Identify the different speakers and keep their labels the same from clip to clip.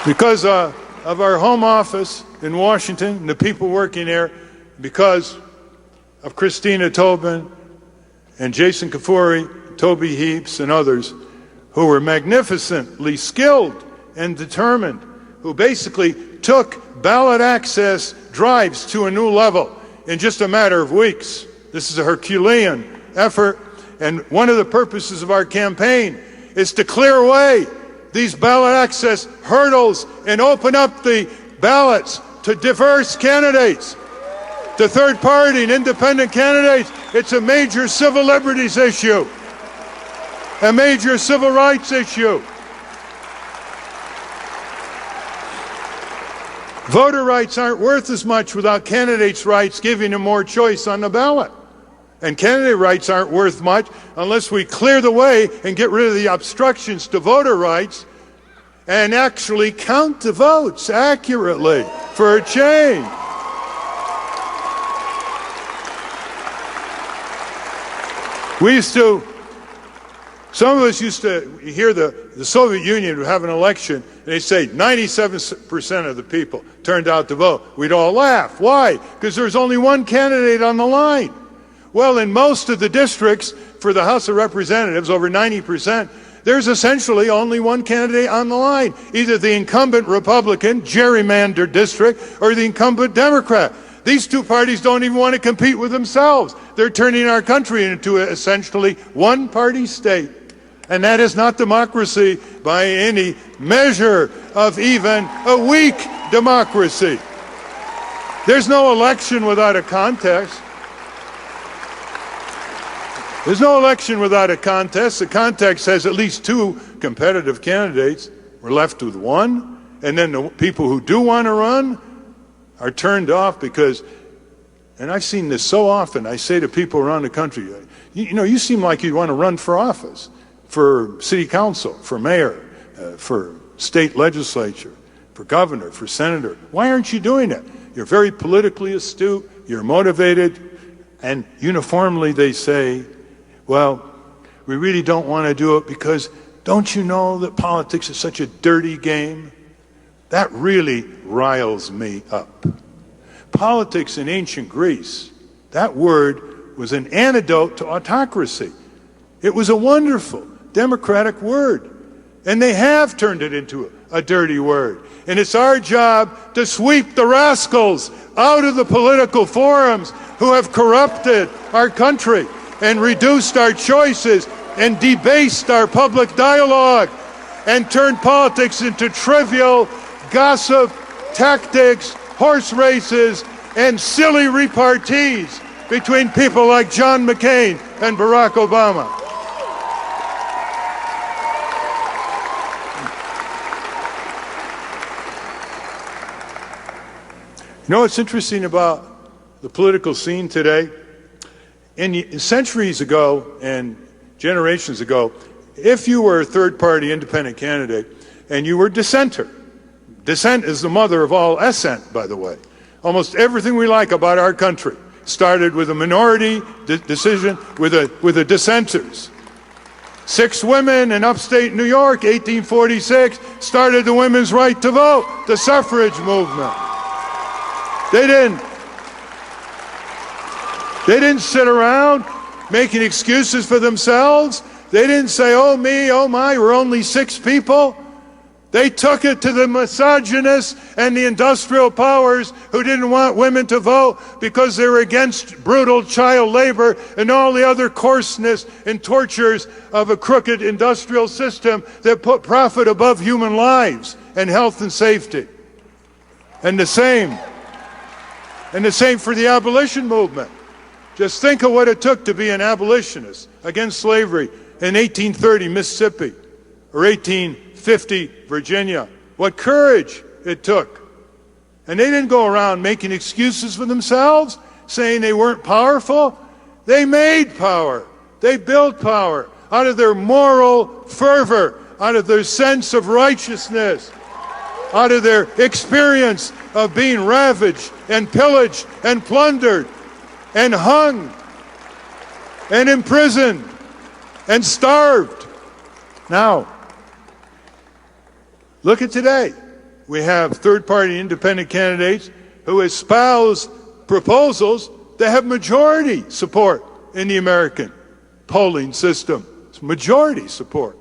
Speaker 1: Because of our home office in Washington and the people working there, because of Christina Tobin and Jason Kafuri, Toby Heaps, and others who were magnificently skilled and determined, who basically took ballot access drives to a new level in just a matter of weeks. This is a Herculean effort, and one of the purposes of our campaign is to clear away these ballot access hurdles and open up the ballots to diverse candidates, to third party and independent candidates. It's a major civil liberties issue, a major civil rights issue. Voter rights aren't worth as much without candidates' rights giving them more choice on the ballot. And candidate rights aren't worth much unless we clear the way and get rid of the obstructions to voter rights and actually count the votes accurately for a change. Some of us used to hear the Soviet Union would have an election, and they'd say 97% of the people turned out to vote. We'd all laugh. Why? Because there's only one candidate on the line. Well, in most of the districts for the House of Representatives, over 90%, there's essentially only one candidate on the line, either the incumbent Republican, gerrymandered district, or the incumbent Democrat. These two parties don't even want to compete with themselves. They're turning our country into essentially one-party state. And that is not democracy by any measure of even a weak democracy. There's no election without a contest. There's no election without a contest. The contest has at least two competitive candidates. We're left with one, and then the people who do want to run are turned off because, and I've seen this so often, I say to people around the country, you seem like you want to run for office, for city council, for mayor, for state legislature, for governor, for senator. Why aren't you doing it? You're very politically astute, you're motivated, and uniformly they say, well, we really don't want to do it because don't you know that politics is such a dirty game? That really riles me up. Politics in ancient Greece, that word was an antidote to autocracy. It was a wonderful democratic word. And they have turned it into a dirty word. And it's our job to sweep the rascals out of the political forums who have corrupted our country and reduced our choices and debased our public dialogue and turned politics into trivial gossip, tactics, horse races, and silly repartees between people like John McCain and Barack Obama. You know what's interesting about the political scene today? Centuries ago and generations ago, if you were a third-party independent candidate and you were dissenter, dissent is the mother of all assent, by the way. Almost everything we like about our country started with a minority decision with the dissenters. 6 women in upstate New York, 1846, started the women's right to vote, the suffrage movement. They didn't sit around making excuses for themselves. They didn't say, oh me, oh my, we're only 6 people. They took it to the misogynists and the industrial powers who didn't want women to vote because they were against brutal child labor and all the other coarseness and tortures of a crooked industrial system that put profit above human lives and health and safety. And the same for the abolition movement. Just think of what it took to be an abolitionist against slavery in 1830 Mississippi or 1850 Virginia. What courage it took. And they didn't go around making excuses for themselves, saying they weren't powerful. They made power. They built power out of their moral fervor, out of their sense of righteousness, out of their experience of being ravaged and pillaged and plundered and hung and imprisoned and starved. Now, look at today. we have third-party independent candidates who espouse proposals that have majority support in the American polling system. It's majority support.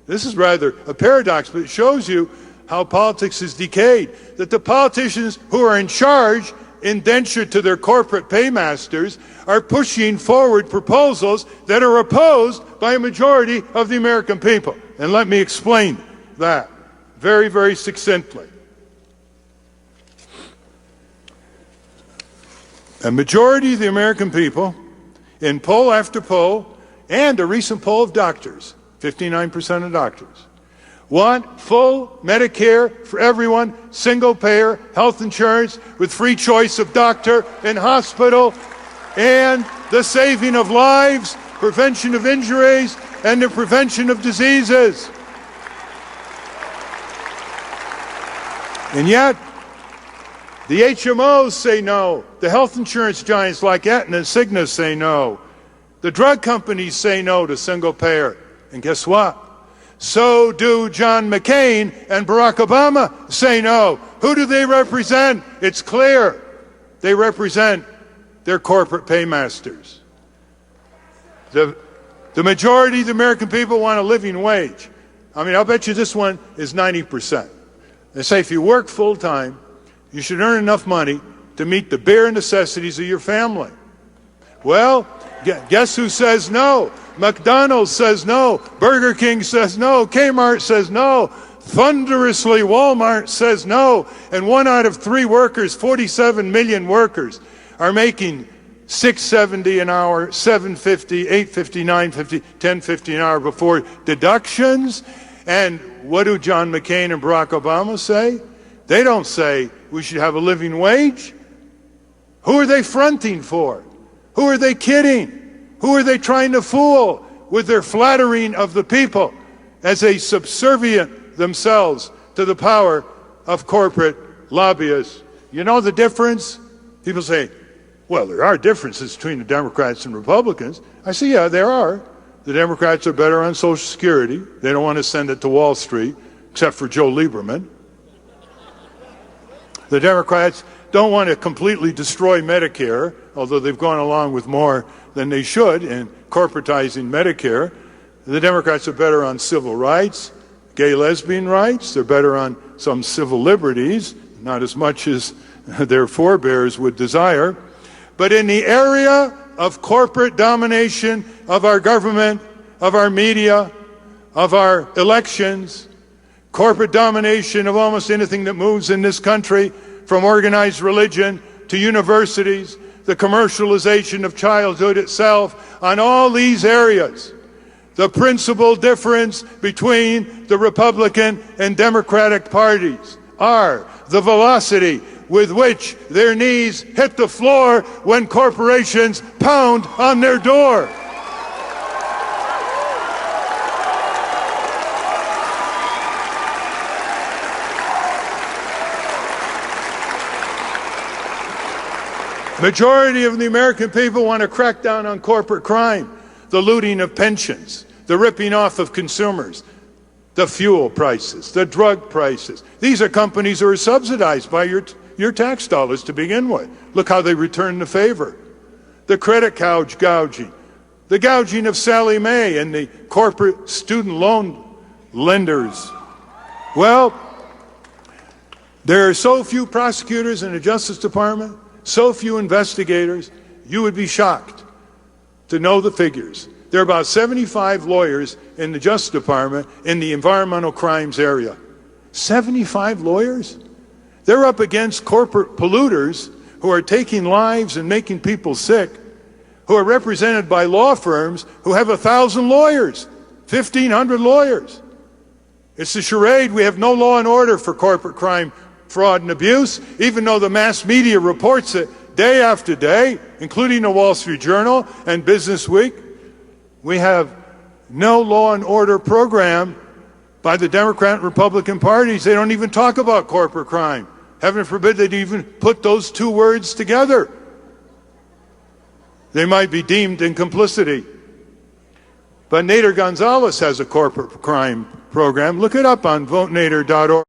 Speaker 1: This is rather a paradox, but it shows you how politics has decayed, that the politicians who are in charge, indentured to their corporate paymasters, are pushing forward proposals that are opposed by a majority of the American people. And let me explain that very, very succinctly. A majority of the American people, in poll after poll, and a recent poll of doctors, 59% of doctors, want full Medicare for everyone, single-payer health insurance with free choice of doctor and hospital, and the saving of lives, prevention of injuries, and the prevention of diseases. And yet, the HMOs say no. The health insurance giants like Aetna and Cigna say no. The drug companies say no to single payer. And guess what? So do John McCain and Barack Obama say no. Who do they represent? It's clear. They represent their corporate paymasters. The majority of the American people want a living wage. I mean, I'll bet you this one is 90%. They say if you work full time, you should earn enough money to meet the bare necessities of your family. Well, guess who says no? McDonald's says no. Burger King says no. Kmart says no. Thunderously, Walmart says no. And 1 out of 3 workers, 47 million workers, are making $6.70 an hour, $7.50, $8.50, $9.50, $10.50 an hour before deductions. And what do John McCain and Barack Obama say? They don't say we should have a living wage. Who are they fronting for? Who are they kidding? Who are they trying to fool with their flattering of the people as they subservient themselves to the power of corporate lobbyists? You know the difference? People say, well, there are differences between the Democrats and Republicans. I say, yeah, there are. The Democrats are better on Social Security. They don't want to send it to Wall Street, except for Joe Lieberman. The Democrats don't want to completely destroy Medicare, although they've gone along with more than they should in corporatizing Medicare. The Democrats are better on civil rights, gay lesbian rights. They're better on some civil liberties, not as much as their forebears would desire. But in the area of corporate domination of our government, of our media, of our elections, corporate domination of almost anything that moves in this country, from organized religion to universities, the commercialization of childhood itself, on all these areas, the principal difference between the Republican and Democratic parties are the velocity with which their knees hit the floor when corporations pound on their door. Majority of the American people want to crack down on corporate crime, the looting of pensions, the ripping off of consumers, the fuel prices, the drug prices. These are companies who are subsidized by your tax dollars to begin with. Look how they return the favor. The credit gouging, the gouging of Sallie Mae and the corporate student loan lenders. Well, there are so few prosecutors in the Justice Department, so few investigators, you would be shocked to know the figures. There are about 75 lawyers in the Justice Department in the environmental crimes area. 75 lawyers? They're up against corporate polluters who are taking lives and making people sick, who are represented by law firms who have 1,000 lawyers, 1,500 lawyers. It's a charade. We have no law and order for corporate crime, fraud, and abuse, even though the mass media reports it day after day, including the Wall Street Journal and Business Week. We have no law and order program by the Democrat and Republican parties. They don't even talk about corporate crime. Heaven forbid they'd even put those two words together. They might be deemed in complicity. But Nader Gonzalez has a corporate crime program. Look it up on votenader.org.